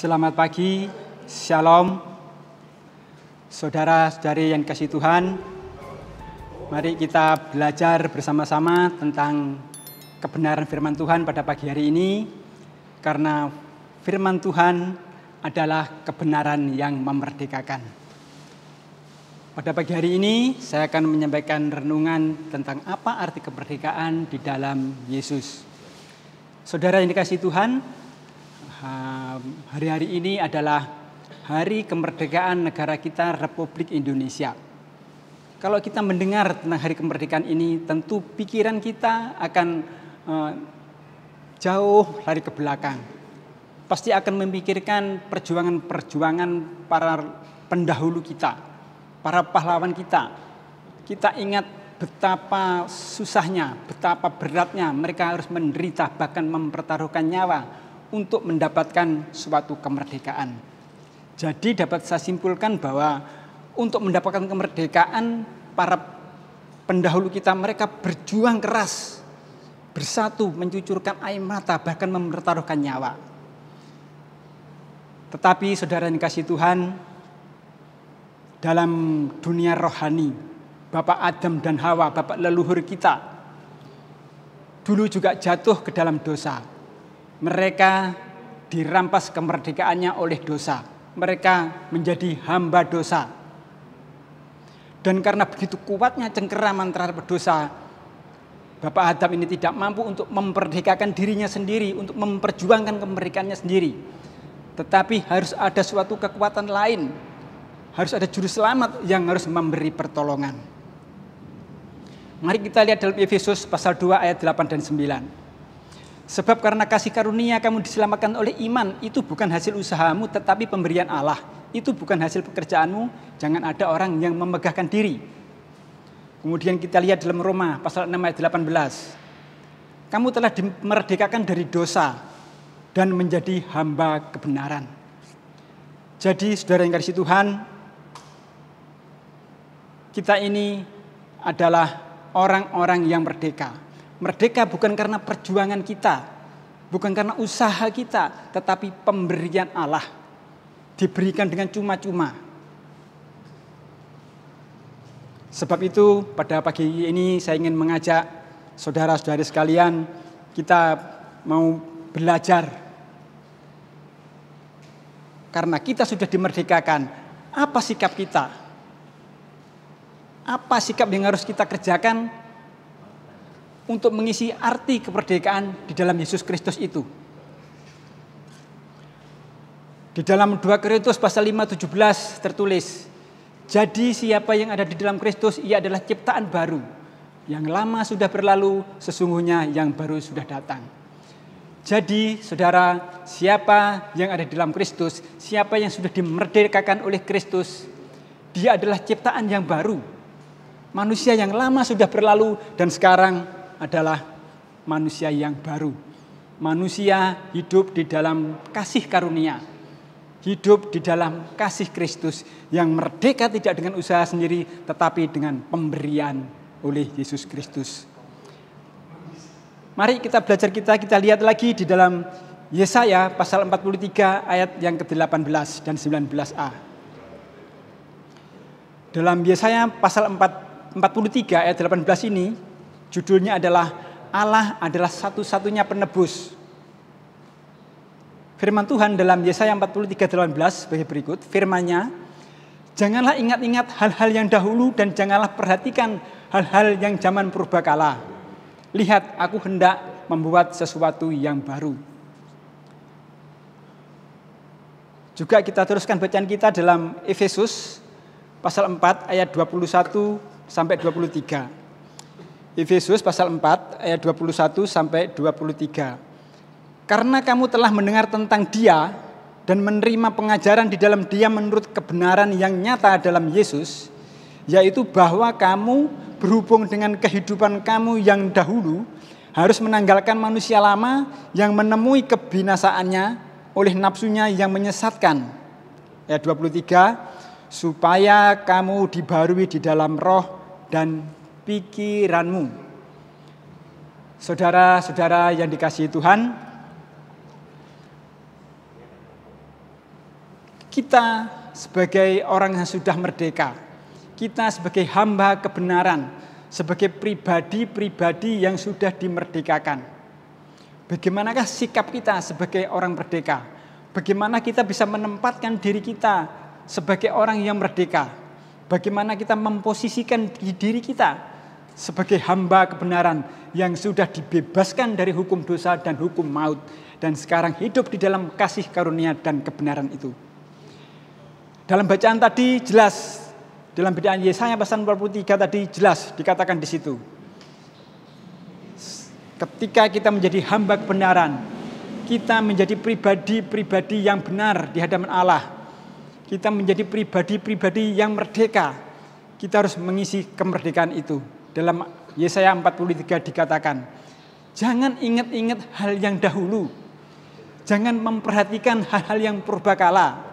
Selamat pagi, Shalom. Saudara-saudari yang kasih Tuhan, mari kita belajar bersama-sama tentang kebenaran firman Tuhan pada pagi hari ini. Karena firman Tuhan adalah kebenaran yang memerdekakan. Pada pagi hari ini saya akan menyampaikan renungan tentang apa arti kemerdekaan di dalam Yesus. Saudara yang dikasihi Tuhan, hari-hari ini adalah hari kemerdekaan negara kita, Republik Indonesia. Kalau kita mendengar tentang hari kemerdekaan ini, tentu pikiran kita akan jauh lari ke belakang. Pasti akan memikirkan perjuangan-perjuangan para pendahulu kita, para pahlawan kita. Kita ingat betapa susahnya, betapa beratnya mereka harus menderita, bahkan mempertaruhkan nyawa untuk mendapatkan suatu kemerdekaan. Jadi dapat saya simpulkan bahwa untuk mendapatkan kemerdekaan, para pendahulu kita mereka berjuang keras, bersatu, mencucurkan air mata, bahkan mempertaruhkan nyawa. Tetapi saudara yang dikasihi Tuhan, dalam dunia rohani, Bapak Adam dan Hawa, bapak leluhur kita, dulu juga jatuh ke dalam dosa. Mereka dirampas kemerdekaannya oleh dosa. Mereka menjadi hamba dosa. Dan karena begitu kuatnya cengkeraman terhadap dosa, Bapak Adam ini tidak mampu untuk memerdekakan dirinya sendiri, untuk memperjuangkan kemerdekaannya sendiri. Tetapi harus ada suatu kekuatan lain. Harus ada juru selamat yang harus memberi pertolongan. Mari kita lihat dalam Efesus pasal 2 ayat 8 dan 9. Sebab karena kasih karunia kamu diselamatkan oleh iman, itu bukan hasil usahamu tetapi pemberian Allah. Itu bukan hasil pekerjaanmu, jangan ada orang yang memegahkan diri. Kemudian kita lihat dalam Roma pasal 6 ayat 18. Kamu telah dimerdekakan dari dosa dan menjadi hamba kebenaran. Jadi saudara yang kasih Tuhan, kita ini adalah orang-orang yang merdeka. Merdeka bukan karena perjuangan kita, bukan karena usaha kita, tetapi pemberian Allah. Diberikan dengan cuma-cuma. Sebab itu pada pagi ini saya ingin mengajak saudara-saudari sekalian, kita mau belajar. Karena kita sudah dimerdekakan, apa sikap kita? Apa sikap yang harus kita kerjakan untuk mengisi arti kemerdekaan di dalam Yesus Kristus itu? Di dalam 2 Korintus pasal 5:17 tertulis, jadi siapa yang ada di dalam Kristus, ia adalah ciptaan baru. Yang lama sudah berlalu, sesungguhnya yang baru sudah datang. Jadi saudara, siapa yang ada di dalam Kristus, siapa yang sudah dimerdekakan oleh Kristus, dia adalah ciptaan yang baru. Manusia yang lama sudah berlalu dan sekarang adalah manusia yang baru. Manusia hidup di dalam kasih karunia. Hidup di dalam kasih Kristus yang merdeka tidak dengan usaha sendiri tetapi dengan pemberian oleh Yesus Kristus. Mari kita belajar, kita lihat lagi di dalam Yesaya pasal 43 ayat yang ke-18 dan 19a. Dalam Yesaya pasal 43 ayat 18 ini judulnya adalah Allah adalah satu-satunya penebus. Firman Tuhan dalam Yesaya 43:18 sebagai berikut, firman-Nya, janganlah ingat-ingat hal-hal yang dahulu dan janganlah perhatikan hal-hal yang zaman purbakala. Lihat, aku hendak membuat sesuatu yang baru. Juga kita teruskan bacaan kita dalam Efesus pasal 4 ayat 21 sampai 23. Efesus pasal 4 ayat 21 sampai 23. Karena kamu telah mendengar tentang Dia dan menerima pengajaran di dalam Dia menurut kebenaran yang nyata dalam Yesus, yaitu bahwa kamu berhubung dengan kehidupan kamu yang dahulu harus menanggalkan manusia lama yang menemui kebinasaannya oleh nafsunya yang menyesatkan. Ayat 23, supaya kamu dibarui di dalam roh dan pikiranmu. Saudara-saudara yang dikasihi Tuhan, kita sebagai orang yang sudah merdeka, kita sebagai hamba kebenaran, sebagai pribadi-pribadi yang sudah dimerdekakan, bagaimanakah sikap kita sebagai orang merdeka? Bagaimana kita bisa menempatkan diri kita sebagai orang yang merdeka? Bagaimana kita memposisikan diri kita sebagai hamba kebenaran yang sudah dibebaskan dari hukum dosa dan hukum maut, dan sekarang hidup di dalam kasih karunia dan kebenaran itu. Dalam bacaan tadi jelas, dalam bacaan Yesaya pasal 43 tadi jelas dikatakan di situ. Ketika kita menjadi hamba kebenaran, kita menjadi pribadi-pribadi yang benar di hadapan Allah. Kita menjadi pribadi-pribadi yang merdeka. Kita harus mengisi kemerdekaan itu. Dalam Yesaya 43 dikatakan, jangan ingat-ingat hal yang dahulu. Jangan memperhatikan hal-hal yang purbakala.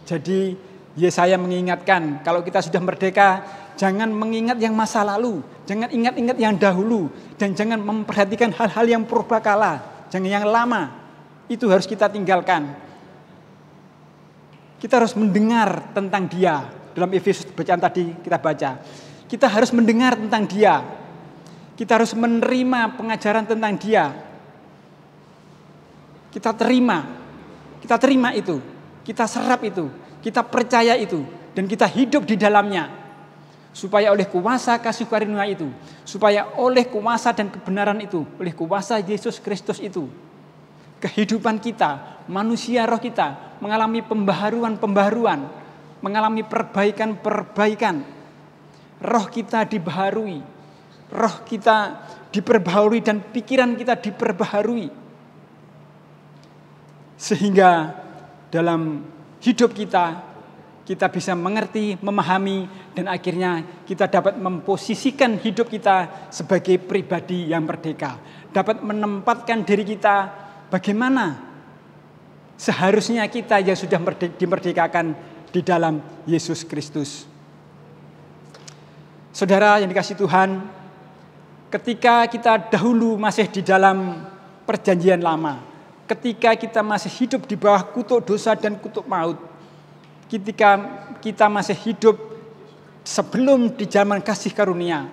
Jadi Yesaya mengingatkan, kalau kita sudah merdeka, jangan mengingat yang masa lalu. Jangan ingat-ingat yang dahulu. Dan jangan memperhatikan hal-hal yang purbakala. Jangan yang lama. Itu harus kita tinggalkan. Kita harus mendengar tentang Dia. Dalam Efesus bacaan tadi kita baca. Kita harus mendengar tentang Dia. Kita harus menerima pengajaran tentang Dia. Kita terima itu. Kita serap itu. Kita percaya itu. Dan kita hidup di dalamnya. Supaya oleh kuasa kasih karunia itu. Supaya oleh kuasa dan kebenaran itu. Oleh kuasa Yesus Kristus itu. Kehidupan kita, manusia roh kita mengalami pembaharuan, mengalami perbaikan. Roh kita dibaharui, roh kita diperbaharui dan pikiran kita diperbaharui. Sehingga dalam hidup kita bisa mengerti, memahami, dan akhirnya kita dapat memposisikan hidup kita sebagai pribadi yang merdeka. Dapat menempatkan diri kita bagaimana seharusnya kita yang sudah dimerdekakan di dalam Yesus Kristus. Saudara yang dikasihi Tuhan, ketika kita dahulu masih di dalam perjanjian lama, ketika kita masih hidup di bawah kutuk dosa dan kutuk maut, ketika kita masih hidup sebelum di zaman kasih karunia,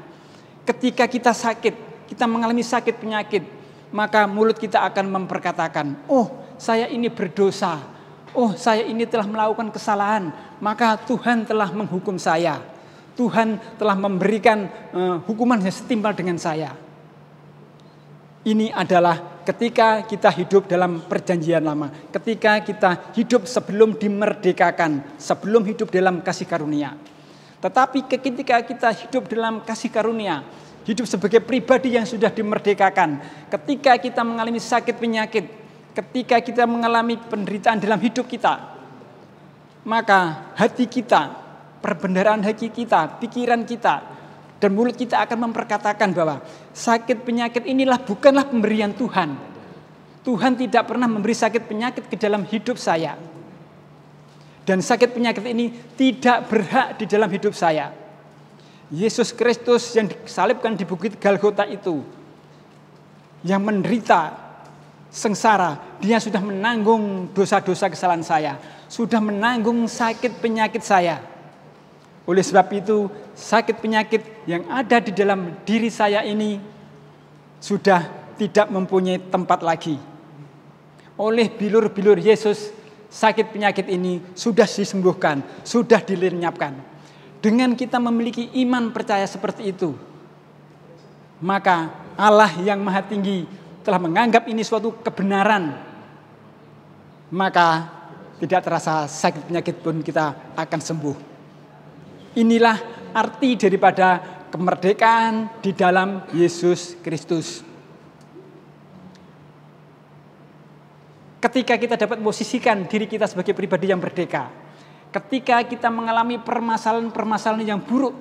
ketika kita sakit, kita mengalami sakit penyakit, maka mulut kita akan memperkatakan, oh saya ini berdosa, oh saya ini telah melakukan kesalahan, maka Tuhan telah menghukum saya. Tuhan telah memberikan hukuman yang setimpal dengan saya. Ini adalah ketika kita hidup dalam perjanjian lama, ketika kita hidup sebelum dimerdekakan, sebelum hidup dalam kasih karunia. Tetapi ketika kita hidup dalam kasih karunia, hidup sebagai pribadi yang sudah dimerdekakan, ketika kita mengalami sakit penyakit, ketika kita mengalami penderitaan dalam hidup kita, maka hati kita, perbendaharaan hati kita, pikiran kita, dan mulut kita akan memperkatakan bahwa sakit penyakit inilah bukanlah pemberian Tuhan. Tuhan tidak pernah memberi sakit penyakit ke dalam hidup saya. Dan sakit penyakit ini tidak berhak di dalam hidup saya. Yesus Kristus yang disalibkan di bukit Golgota itu, yang menderita sengsara, dia sudah menanggung dosa-dosa kesalahan saya, sudah menanggung sakit penyakit saya. Oleh sebab itu, sakit penyakit yang ada di dalam diri saya ini sudah tidak mempunyai tempat lagi. Oleh bilur-bilur Yesus, sakit penyakit ini sudah disembuhkan, sudah dilenyapkan. Dengan kita memiliki iman percaya seperti itu, maka Allah yang Maha Tinggi telah menganggap ini suatu kebenaran. Maka tidak terasa sakit penyakit pun kita akan sembuh. Inilah arti daripada kemerdekaan di dalam Yesus Kristus. Ketika kita dapat memposisikan diri kita sebagai pribadi yang merdeka, ketika kita mengalami permasalahan-permasalahan yang buruk,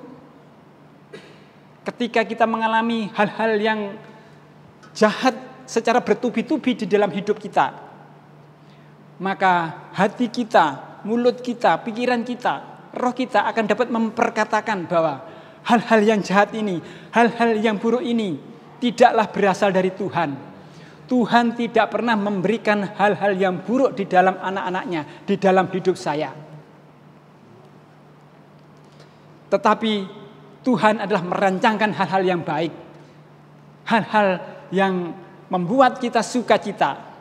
ketika kita mengalami hal-hal yang jahat secara bertubi-tubi di dalam hidup kita, maka hati kita, mulut kita, pikiran kita, roh kita akan dapat memperkatakan bahwa hal-hal yang jahat ini, hal-hal yang buruk ini tidaklah berasal dari Tuhan. Tuhan tidak pernah memberikan hal-hal yang buruk di dalam anak-anaknya, di dalam hidup saya. Tetapi Tuhan adalah merancangkan hal-hal yang baik. Hal-hal yang membuat kita sukacita.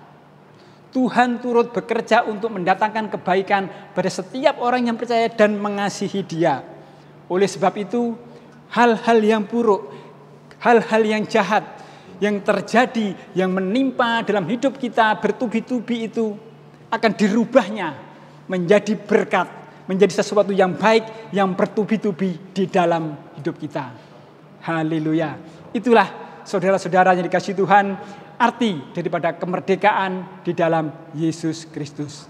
Tuhan turut bekerja untuk mendatangkan kebaikan pada setiap orang yang percaya dan mengasihi Dia. Oleh sebab itu, hal-hal yang buruk, hal-hal yang jahat, yang terjadi, yang menimpa dalam hidup kita bertubi-tubi itu akan dirubahnya menjadi berkat, menjadi sesuatu yang baik, yang bertubi-tubi di dalam hidup kita. Haleluya. Itulah saudara-saudara yang dikasihi Tuhan, arti daripada kemerdekaan di dalam Yesus Kristus.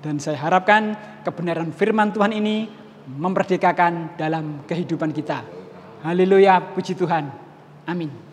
Dan saya harapkan kebenaran firman Tuhan ini memerdekakan dalam kehidupan kita. Haleluya, puji Tuhan. Amin.